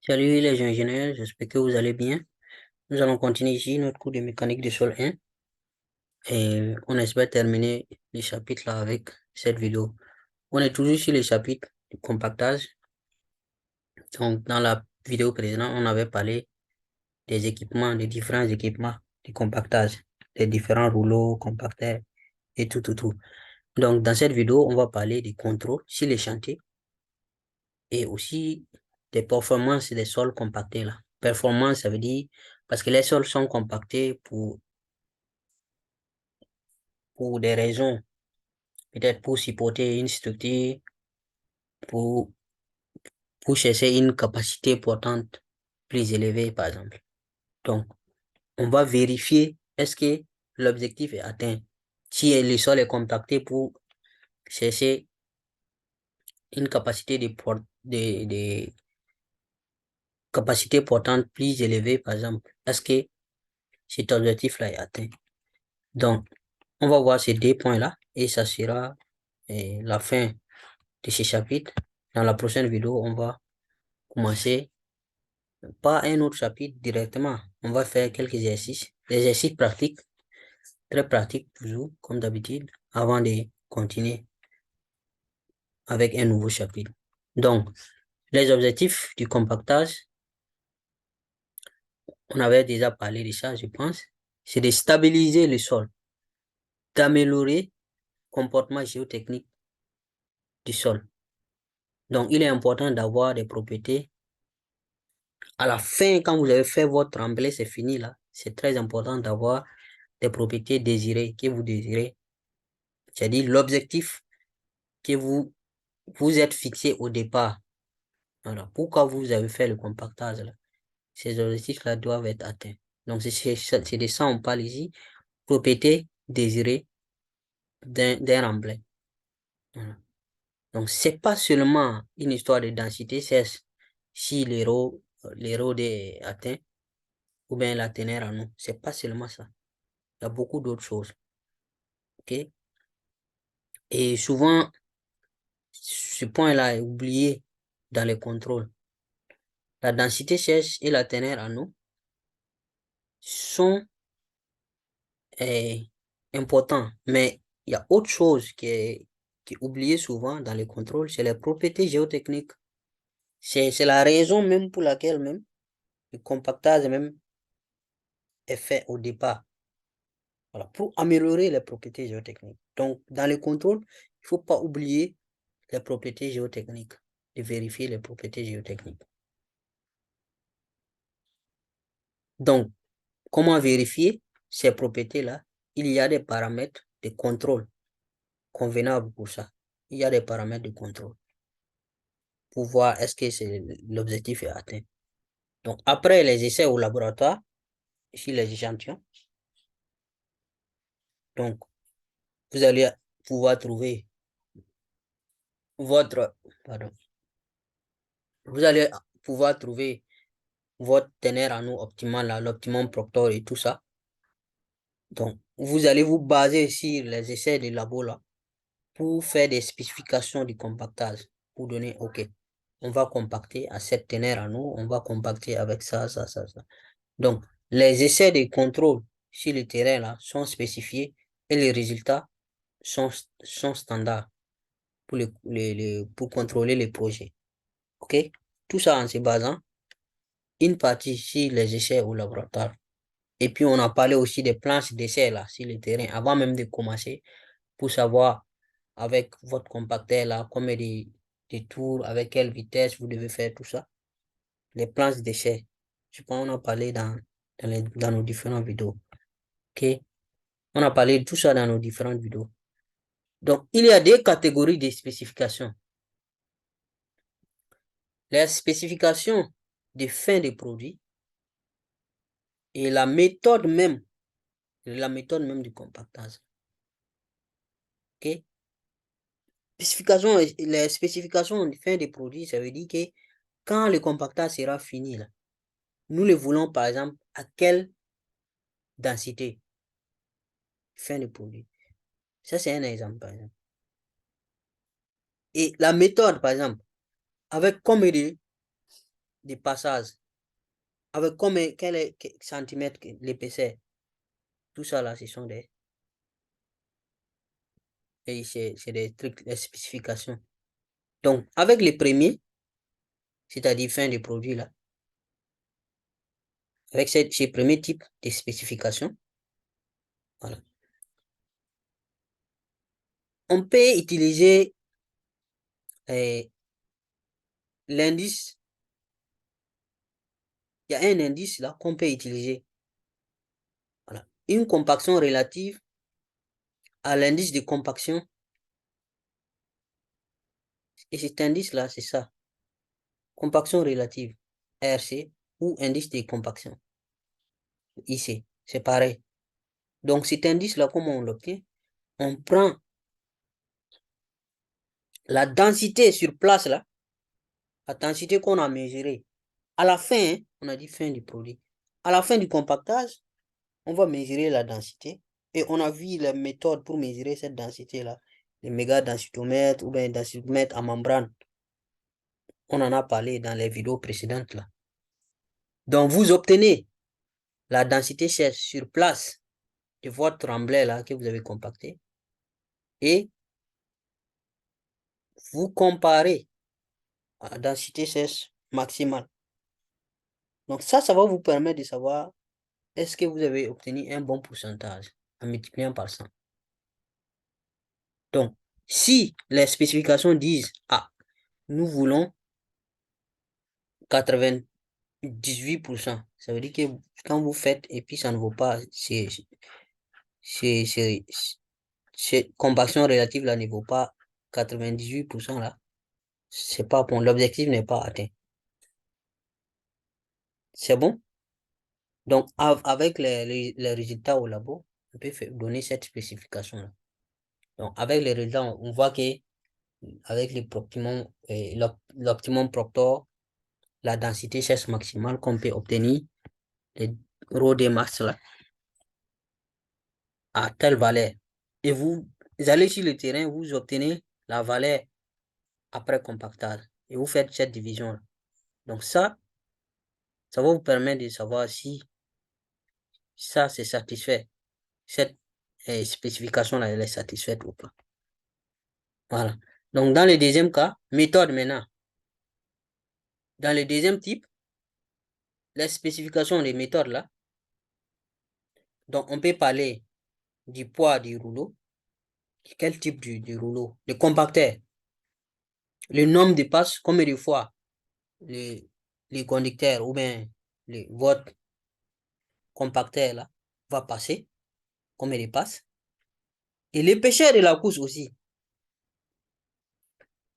Salut les ingénieurs, j'espère que vous allez bien. Nous allons continuer ici notre cours de mécanique du sol 1 et on espère terminer les chapitres là avec cette vidéo. On est toujours sur les chapitres du compactage. Donc, dans la vidéo précédente, on avait parlé des équipements, des différents équipements du compactage, des différents rouleaux, compacteurs et tout. Donc, dans cette vidéo, on va parler des contrôles sur les chantiers et aussi des performances des sols compactés là. Performance, ça veut dire parce que les sols sont compactés pour des raisons, peut-être pour supporter une structure, pour, pour chercher une capacité portante plus élevée, par exemple. Donc, on va vérifier est-ce que l'objectif est atteint. Si le sol est compacté pour chercher une capacité de capacité portante plus élevée, par exemple, est-ce que cet objectif-là est atteint? Donc, on va voir ces deux points-là et ça sera la fin de ce chapitre. Dans la prochaine vidéo, on va commencer pas un autre chapitre directement. On va faire quelques exercices, des exercices pratiques, très pratiques toujours, comme d'habitude, avant de continuer avec un nouveau chapitre. Donc, les objectifs du compactage, on avait déjà parlé de ça, je pense, c'est de stabiliser le sol, d'améliorer le comportement géotechnique du sol. Donc, il est important d'avoir des propriétés. À la fin, quand vous avez fait votre tremblé, c'est fini là. C'est très important d'avoir des propriétés désirées, que vous désirez. C'est-à-dire l'objectif que vous êtes fixé au départ. Voilà. Pourquoi vous avez fait le compactage là? Ces objectifs-là doivent être atteints. Donc, c'est de ça on parle ici. Propriété désirée d'un remblai. Voilà. Donc, c'est pas seulement une histoire de densité, c'est si l'érode est atteint ou bien la teneur en eau. C'est pas seulement ça. Il y a beaucoup d'autres choses. OK? Et souvent, ce point-là est oublié dans les contrôles. La densité sèche et la teneur en eau sont importants, mais il y a autre chose qui est oubliée souvent dans les contrôles, c'est les propriétés géotechniques. C'est la raison même pour laquelle même le compactage même est fait au départ. Voilà, pour améliorer les propriétés géotechniques. Donc, dans les contrôles, il ne faut pas oublier les propriétés géotechniques, de vérifier les propriétés géotechniques. Donc, comment vérifier ces propriétés-là? Il y a des paramètres de contrôle convenables pour ça. Il y a des paramètres de contrôle pour voir est-ce que l'objectif est atteint. Donc, après les essais au laboratoire, ici les échantillons, donc, vous allez pouvoir trouver votre, pardon, vous allez pouvoir trouver votre teneur en eau optimale, l'optimum proctor et tout ça. Donc, vous allez vous baser sur les essais de labo là pour faire des spécifications du compactage, pour donner, OK, on va compacter à cette teneur en eau, on va compacter avec ça. Donc, les essais de contrôle sur le terrain là sont spécifiés et les résultats sont standards pour contrôler les projets. OK? Tout ça en se basant une partie sur les essais au laboratoire. Et puis, on a parlé aussi des planches d'essai là sur le terrain avant même de commencer pour savoir avec votre compacteur là, combien de tours, avec quelle vitesse vous devez faire tout ça. Les planches d'essai. Je pense qu'on a parlé dans nos différentes vidéos. OK? On a parlé de tout ça dans nos différentes vidéos. Donc, il y a des catégories de spécifications. Les spécifications de fin de produit et la méthode même du compactage. OK? Les spécifications de fin de produit, ça veut dire que quand le compactage sera fini, là, nous le voulons par exemple à quelle densité fin de produit. Ça, c'est un exemple, par exemple. Et la méthode, par exemple, avec combien de passage, avec quel est centimètre l'épaisseur, tout ça là, ce sont des, et c'est des trucs, des spécifications. Donc, avec les premiers, c'est-à-dire fin des produits là, avec ces premiers types de spécifications, voilà. On peut utiliser l'indice. Il y a un indice là qu'on peut utiliser. Voilà. Une compaction relative à l'indice de compaction. Et cet indice là, c'est ça. Compaction relative, RC, ou indice de compaction, IC. C'est pareil. Donc cet indice là, comment on l'obtient? On prend la densité sur place là, la densité qu'on a mesurée. À la fin, hein, on a dit fin du produit. À la fin du compactage, on va mesurer la densité. Et on a vu la méthode pour mesurer cette densité-là. Les méga-densitomètres ou bien densitomètres à membrane. On en a parlé dans les vidéos précédentes là. Donc, vous obtenez la densité sèche sur place de votre tremblay là que vous avez compacté. Et vous comparez à la densité sèche maximale. Donc, ça va vous permettre de savoir est-ce que vous avez obtenu un bon pourcentage en multipliant par 100. Donc, si les spécifications disent, ah, nous voulons 98%, ça veut dire que quand vous faites et puis ça ne vaut pas, cette compaction relative là ne vaut pas 98% là, c'est pas bon, l'objectif n'est pas atteint. C'est bon? Donc, avec les résultats au labo, on peut donner cette spécification là. Donc, avec les résultats, on voit que avec l'optimum Proctor, la densité sèche maximale qu'on peut obtenir, les rho d max là, à telle valeur. Et vous allez sur le terrain, vous obtenez la valeur après compactage. Et vous faites cette division-là. Donc ça va vous permettre de savoir si ça c'est satisfait. Cette spécification-là, elle est satisfaite ou pas. Voilà. Donc dans le deuxième cas, méthode maintenant. Dans le deuxième type, les spécifications des méthodes là, donc on peut parler du poids du rouleau. Quel type du rouleau? Le compacteur. Le nombre de passes, combien de fois les, les conducteurs ou bien votre compacteur là va passer, combien il passe. Et l'épaisseur de la couche aussi.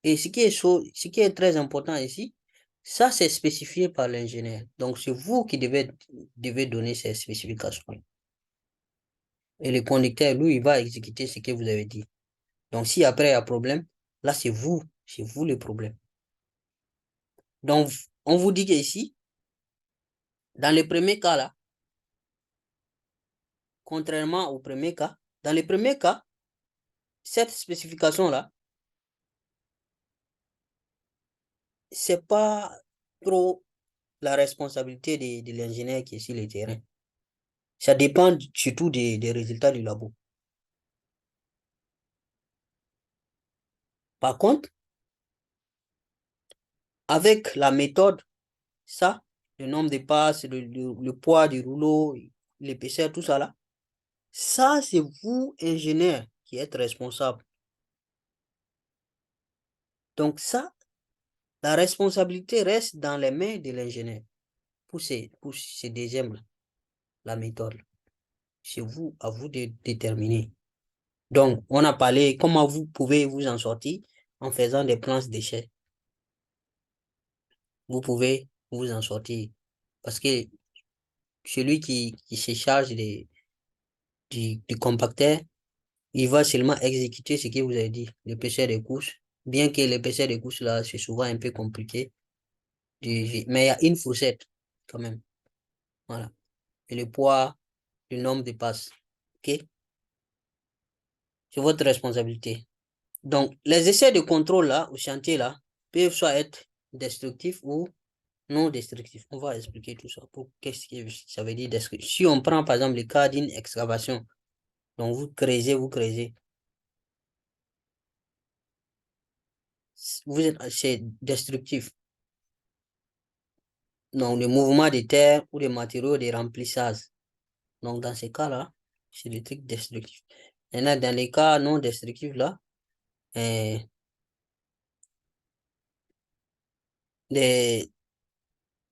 Et ce qui est très important ici, ça c'est spécifié par l'ingénieur. Donc c'est vous qui devez donner ces spécifications. Et le conducteur, lui, il va exécuter ce que vous avez dit. Donc si après il y a problème, là c'est vous le problème. Donc on vous dit qu'ici, dans le premier cas là, contrairement au premier cas, dans le premier cas, cette spécification-là, c'est pas trop la responsabilité de l'ingénieur qui est sur le terrain. Ça dépend surtout des résultats du labo. Par contre, avec la méthode, ça, le nombre de passes, le poids du rouleau, l'épaisseur, tout ça là, ça, c'est vous, ingénieur, qui êtes responsable. Donc ça, la responsabilité reste dans les mains de l'ingénieur pour ces deuxièmes-là, la méthode. C'est vous, à vous de déterminer. Donc, on a parlé comment vous pouvez vous en sortir en faisant des plans déchets. Vous pouvez vous en sortir parce que celui qui se charge du compacteur, il va seulement exécuter ce que vous avez dit, l'épaisseur des couches. Bien que l'épaisseur des couches, là, c'est souvent un peu compliqué. Mais il y a une fourchette, quand même. Voilà. Et le poids, le nombre de passes. OK? C'est votre responsabilité. Donc, les essais de contrôle, là, au chantier, là, peuvent soit être destructifs ou non destructif. On va expliquer tout ça. Pour qu'est-ce que ça veut dire destructif. Si on prend par exemple le cas d'une excavation, donc vous creusez. C'est destructif. Donc, le mouvement de terre ou des matériaux de remplissage. Donc, dans ces cas-là, c'est des trucs destructifs. Maintenant, dans les cas non destructifs, là, les,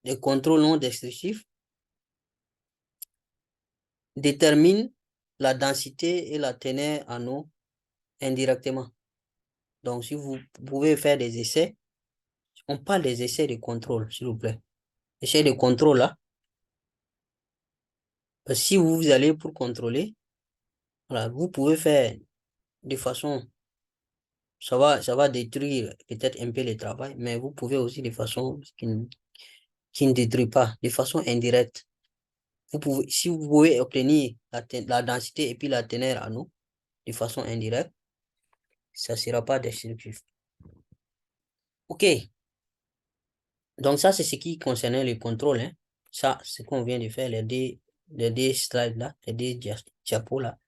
les contrôles non destructifs déterminent la densité et la teneur en eau indirectement. Donc, si vous pouvez faire des essais, on parle des essais de contrôle, s'il vous plaît. Essais de contrôle, là, si vous allez pour contrôler, voilà, vous pouvez faire de façon, ça va détruire peut-être un peu le travail, mais vous pouvez aussi de façon qui ne détruit pas, de façon indirecte. Vous pouvez, si vous pouvez obtenir la densité et puis la teneur en eau de façon indirecte, ça ne sera pas destructif. OK. Donc, ça, c'est ce qui concernait le contrôle. Hein. Ça, c'est ce qu'on vient de faire, les deux slides là, les deux diapos là.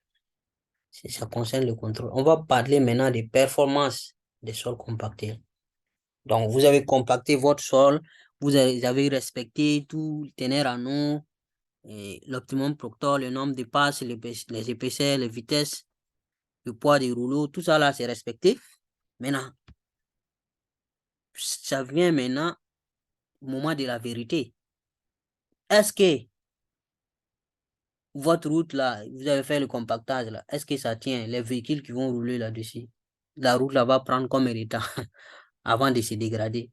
Ça concerne le contrôle. On va parler maintenant des performances des sols compactés. Donc, vous avez compacté votre sol, vous avez respecté tout le teneur en eau, l'optimum proctor, le nombre de passes, les épaisseurs, les vitesses, le poids des rouleaux, tout ça là, c'est respecté. Maintenant, ça vient maintenant au moment de la vérité. Est-ce que votre route là, vous avez fait le compactage là, est-ce que ça tient les véhicules qui vont rouler là-dessus? La route là va prendre combien de temps avant de se dégrader?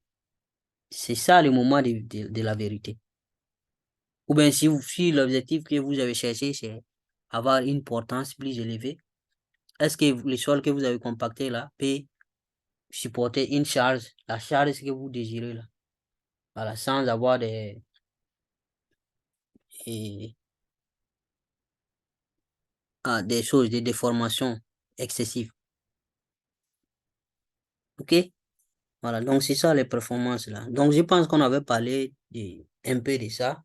C'est ça le moment de la vérité. Ou bien si l'objectif que vous avez cherché, c'est avoir une portance plus élevée, est-ce que le sol que vous avez compacté là peut supporter une charge, la charge que vous désirez là, voilà, sans avoir des choses, des déformations excessives. OK? Voilà, donc c'est ça les performances là. Donc je pense qu'on avait parlé un peu de ça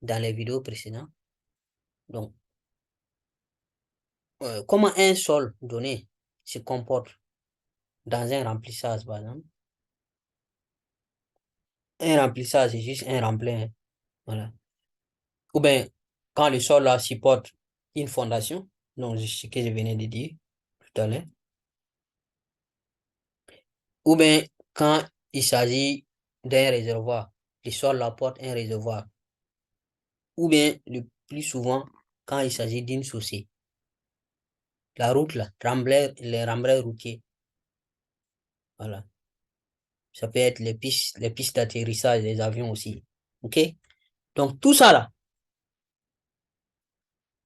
dans les vidéos précédentes. Donc, comment un sol donné se comporte dans un remplissage, par exemple. Un remplissage, c'est juste un remplir. Hein. Voilà. Ou bien, quand le sol là supporte une fondation, donc ce que je venais de dire tout à l'heure. Ou bien, quand il s'agit d'un réservoir, le sol apporte un réservoir. Ou bien, le plus souvent, quand il s'agit d'une chaussée. La route là, les remblais routiers. Voilà. Ça peut être les pistes d'atterrissage des avions aussi. OK? Donc, tout ça là,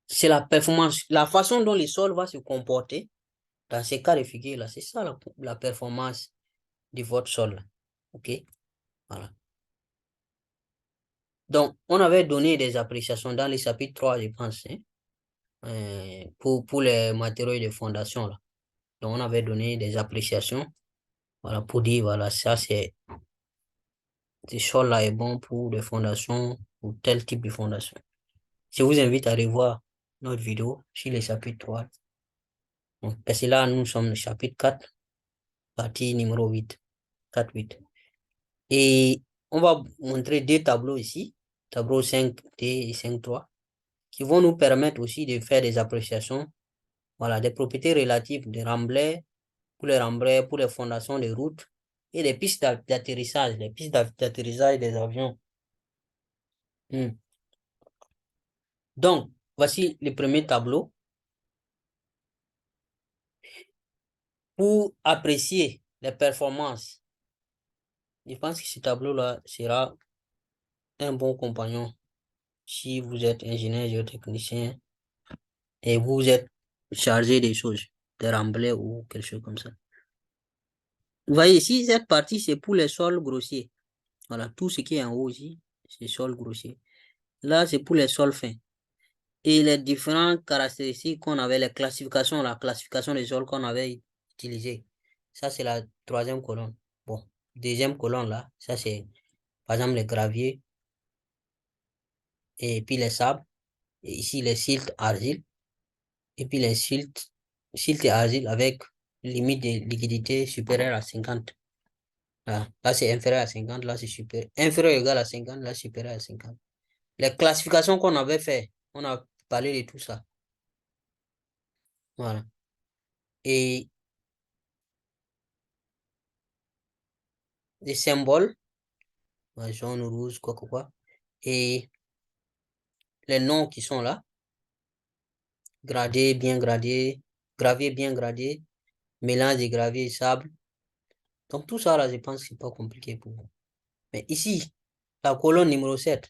c'est la performance, la façon dont le sol va se comporter dans ces cas de figure là. C'est ça la performance de votre sol là. OK? Voilà. Donc, on avait donné des appréciations dans le chapitre 3, je pense, hein, pour les matériaux de fondation là. Donc, on avait donné des appréciations, voilà, pour dire, voilà, ça c'est, ce sol là est bon pour des fondations, ou tel type de fondation. Je vous invite à revoir notre vidéo sur le chapitre 3. Donc, parce que là, nous sommes au chapitre 4, partie numéro 8, 4-8. Et on va montrer deux tableaux ici, tableau 5D et 5.3, qui vont nous permettre aussi de faire des appréciations, voilà, des propriétés relatives des remblais, pour les fondations de routes et des pistes d'atterrissage, les pistes d'atterrissage des avions. Donc, voici le premier tableau. Pour apprécier les performances, je pense que ce tableau-là sera un bon compagnon si vous êtes ingénieur géotechnicien et vous êtes chargé des choses, des remblais ou quelque chose comme ça. Vous voyez ici, cette partie, c'est pour les sols grossiers. Voilà, tout ce qui est en haut ici, c'est sols grossiers. Là, c'est pour les sols fins. Et les différentes caractéristiques qu'on avait, la classification des sols qu'on avait utilisées. Ça, c'est la troisième colonne. Bon, deuxième colonne là, ça c'est Par exemple, les graviers et puis les sables. Et ici, les siltes, argile. Et puis les siltes et argile avec limite de liquidité supérieure à 50. Là, c'est inférieur à 50, là, c'est supérieur. Inférieur ou égal à 50, là, supérieur à 50. Les classifications qu'on avait fait, on a parlé de tout ça. Voilà. Et les symboles, jaune, rouge, quoi. Et les noms qui sont là, gradé, bien gradé, gravier bien gradé, mélange de gravier et sable. Donc tout ça, là, je pense que c'est pas compliqué pour vous. Mais ici, la colonne numéro 7,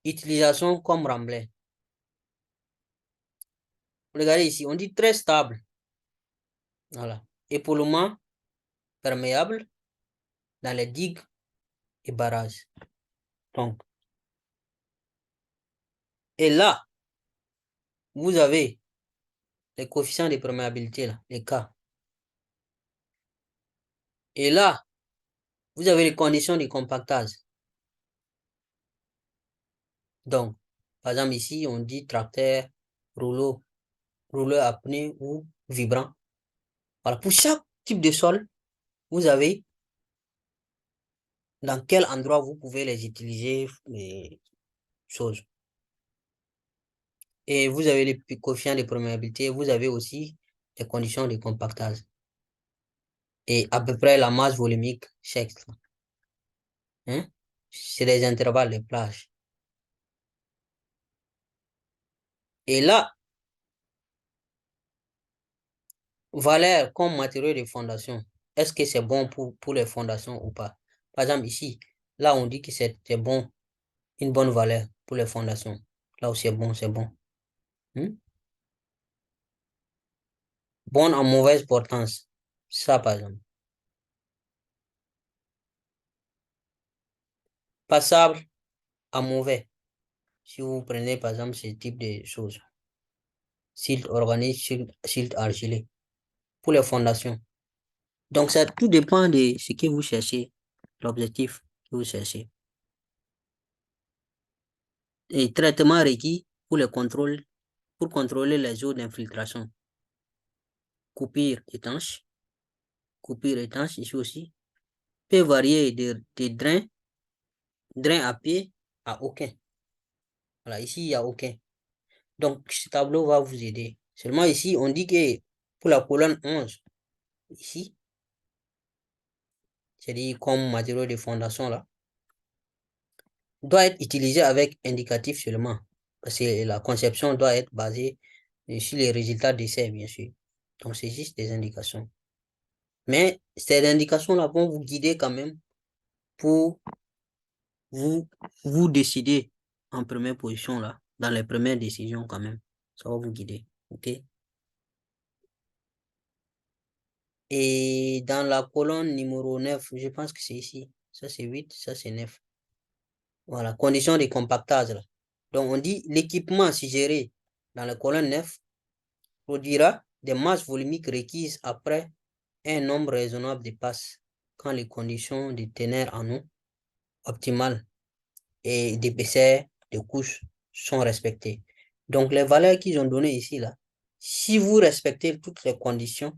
utilisation comme remblai. Regardez ici, on dit très stable. Voilà. Épaulement perméable dans les digues et barrages. Donc, et là, vous avez les coefficients de perméabilité, là, les K. Et là, vous avez les conditions de compactage. Donc, par exemple, ici, on dit tracteur, rouleau, rouleur à pneu ou vibrant. Voilà. Pour chaque type de sol, vous avez dans quel endroit vous pouvez les utiliser, les choses. Et vous avez les coefficients de perméabilité, vous avez aussi les conditions de compactage. Et à peu près la masse volumique chaque. Hein? C'est des intervalles de plage. Et là, valeur comme matériau de fondation, est-ce que c'est bon pour les fondations ou pas? Par exemple, ici, là, on dit que c'est bon, une bonne valeur pour les fondations. Là où c'est bon, c'est bon. Hmm? Bonne en mauvaise portance. Ça, par exemple. Passable à mauvais. Si vous prenez, par exemple, ce type de choses. Silt organique, silt argilé. Pour les fondations. Donc, ça tout dépend de ce que vous cherchez, l'objectif que vous cherchez. Et traitement requis pour le contrôle, pour contrôler les eaux d'infiltration. Coupure étanche ici aussi, peut varier de drain à pied à aucun. Voilà, ici, il n'y a aucun. Donc, ce tableau va vous aider. Seulement ici, on dit que pour la colonne 11, ici, c'est-à-dire comme matériau de fondation là, doit être utilisé avec indicatif seulement. Parce que la conception doit être basée sur les résultats d'essai, bien sûr. Donc, c'est juste des indications. Mais ces indications-là vont vous guider quand même pour vous décider en première position, là, dans les premières décisions quand même. Ça va vous guider. OK? Et dans la colonne numéro 9, je pense que c'est ici. Ça, c'est 8, ça, c'est 9. Voilà, conditions de compactage, là. Donc, on dit l'équipement suggéré dans la colonne 9 produira des masses volumiques requises après un nombre raisonnable de passes quand les conditions de teneur en eau optimales et d'épaisseur de couche sont respectées. Donc, les valeurs qu'ils ont données ici, là, si vous respectez toutes les conditions,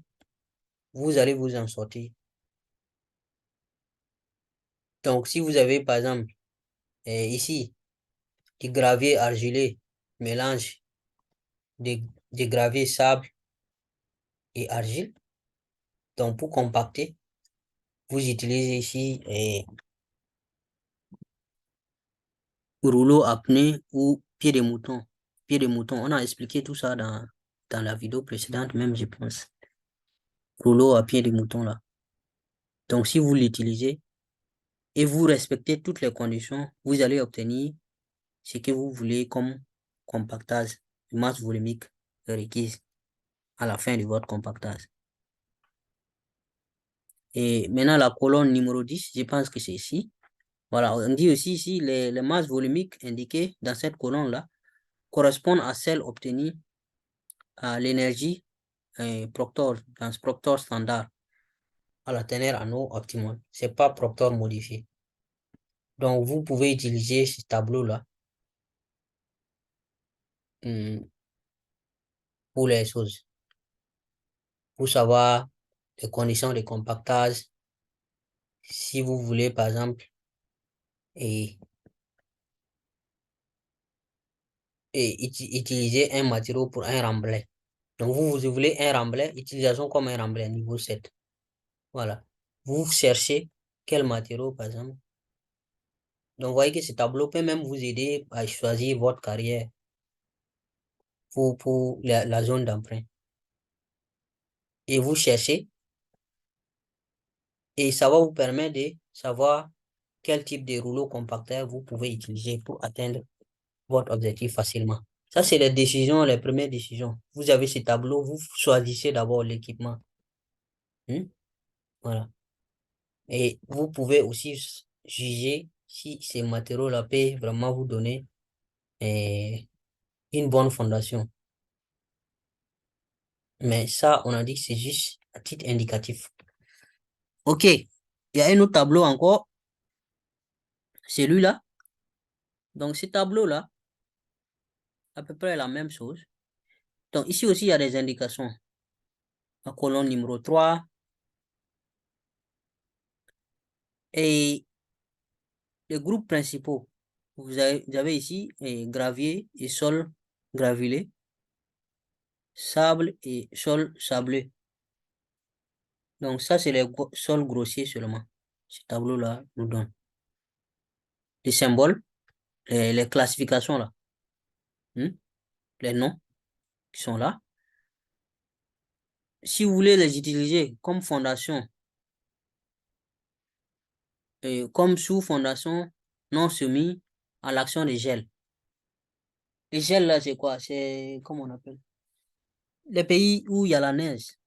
vous allez vous en sortir. Donc, si vous avez, par exemple, ici, du gravier argilé, mélange de, de gravier sable et argile, donc pour compacter, vous utilisez ici rouleau à pneu ou pied de mouton. Pied de mouton, on a expliqué tout ça dans la vidéo précédente, même, je pense. Rouleau à pied de mouton, là. Donc, si vous l'utilisez et vous respectez toutes les conditions, vous allez obtenir ce que vous voulez comme compactage, masse volumique requise à la fin de votre compactage. Et maintenant, la colonne numéro 10, je pense que c'est ici. Voilà, on dit aussi ici, les masses volumiques indiquées dans cette colonne-là correspondent à celles obtenues à l'énergie Proctor, dans ce Proctor standard, à la teneur en eau optimale. C'est pas Proctor modifié. Donc, vous pouvez utiliser ce tableau-là pour les choses, pour savoir les conditions de compactage. Si vous voulez, par exemple, et, utiliser un matériau pour un remblai. Donc, vous voulez un remblai, utilisation comme un remblai niveau 7. Voilà. Vous cherchez quel matériau, par exemple. Donc, vous voyez que ce tableau peut même vous aider à choisir votre carrière pour la zone d'emprunt. Et vous cherchez, et ça va vous permettre de savoir quel type de rouleau compacteur vous pouvez utiliser pour atteindre votre objectif facilement. Ça, c'est les décisions, les premières décisions. Vous avez ce tableau, vous choisissez d'abord l'équipement. Voilà. Et vous pouvez aussi juger si ces matériaux-là peuvent vraiment vous donner une bonne fondation. Mais ça, on a dit que c'est juste à titre indicatif. OK. Il y a un autre tableau encore. Celui-là. Donc, ce tableau-là, à peu près la même chose. Donc, ici aussi, il y a des indications. La colonne numéro 3. Et les groupes principaux. Vous avez ici gravier et sol gravulé, sable et sol sableux. Donc, ça, c'est les sols grossiers seulement. Ce tableau-là nous donne les symboles, les classifications là, les noms qui sont là. Si vous voulez les utiliser comme fondation, comme sous-fondation non soumis à l'action des gels. Les gels là, c'est quoi? C'est, comment on appelle? Les pays où il y a la neige.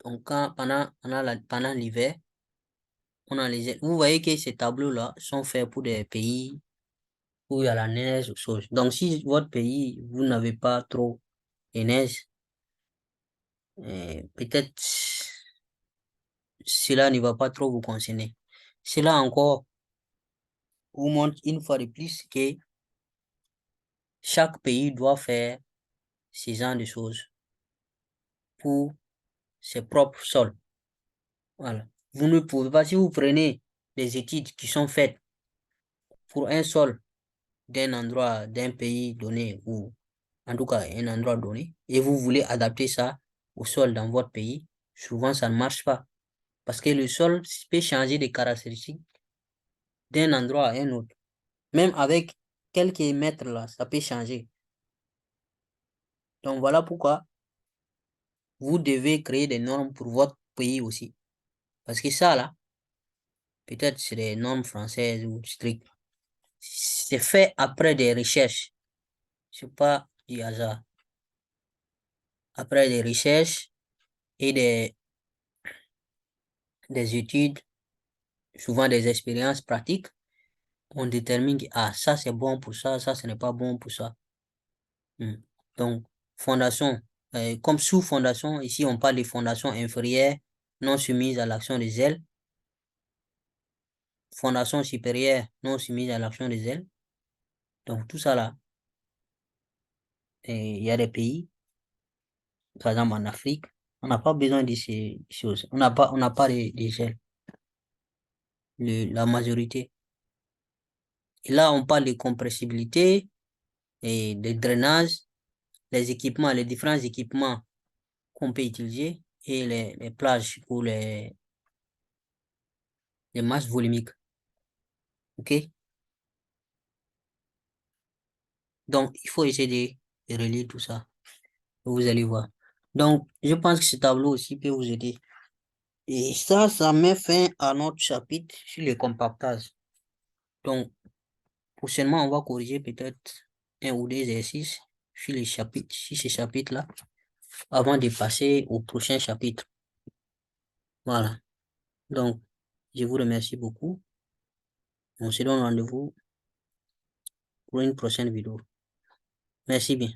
Donc, pendant l'hiver, on a les gels. Vous voyez que ces tableaux-là sont faits pour des pays où il y a la neige ou chose. Donc, si votre pays, vous n'avez pas trop de neige, peut-être cela ne va pas trop vous concerner. Cela encore vous montre une fois de plus que chaque pays doit faire ce genre de choses pour ses propres sols. Voilà. Vous ne pouvez pas, si vous prenez des études qui sont faites pour un sol d'un endroit, d'un pays donné, ou en tout cas un endroit donné, et vous voulez adapter ça au sol dans votre pays, souvent ça ne marche pas. Parce que le sol peut changer de caractéristiques d'un endroit à un autre. Même avec quelques mètres là, ça peut changer. Donc voilà pourquoi vous devez créer des normes pour votre pays aussi. Parce que ça là, peut-être c'est des normes françaises ou strictes. C'est fait après des recherches. C'est pas du hasard. Après des recherches et des études, souvent des expériences pratiques, on détermine que ah, ça c'est bon pour ça ce n'est pas bon pour ça. Donc, fondation, comme sous-fondation, ici on parle de fondation inférieure non soumise à l'action des ailes, fondation supérieure non soumise à l'action des ailes. Donc, tout ça là, il y a des pays, par exemple en Afrique, on n'a pas besoin de ces choses. On n'a pas des ailes, la majorité. Et là, on parle de compressibilité et de drainage, les équipements, les différents équipements qu'on peut utiliser et les plages ou les masses volumiques. OK? Donc, il faut essayer de relire tout ça. Vous allez voir. Donc, je pense que ce tableau aussi peut vous aider. Et ça met fin à notre chapitre sur le compactage. Donc, prochainement, on va corriger peut-être un ou deux exercices sur les chapitres, sur ces chapitres-là, avant de passer au prochain chapitre. Voilà. Donc, je vous remercie beaucoup. On se donne rendez-vous pour une prochaine vidéo. Merci bien.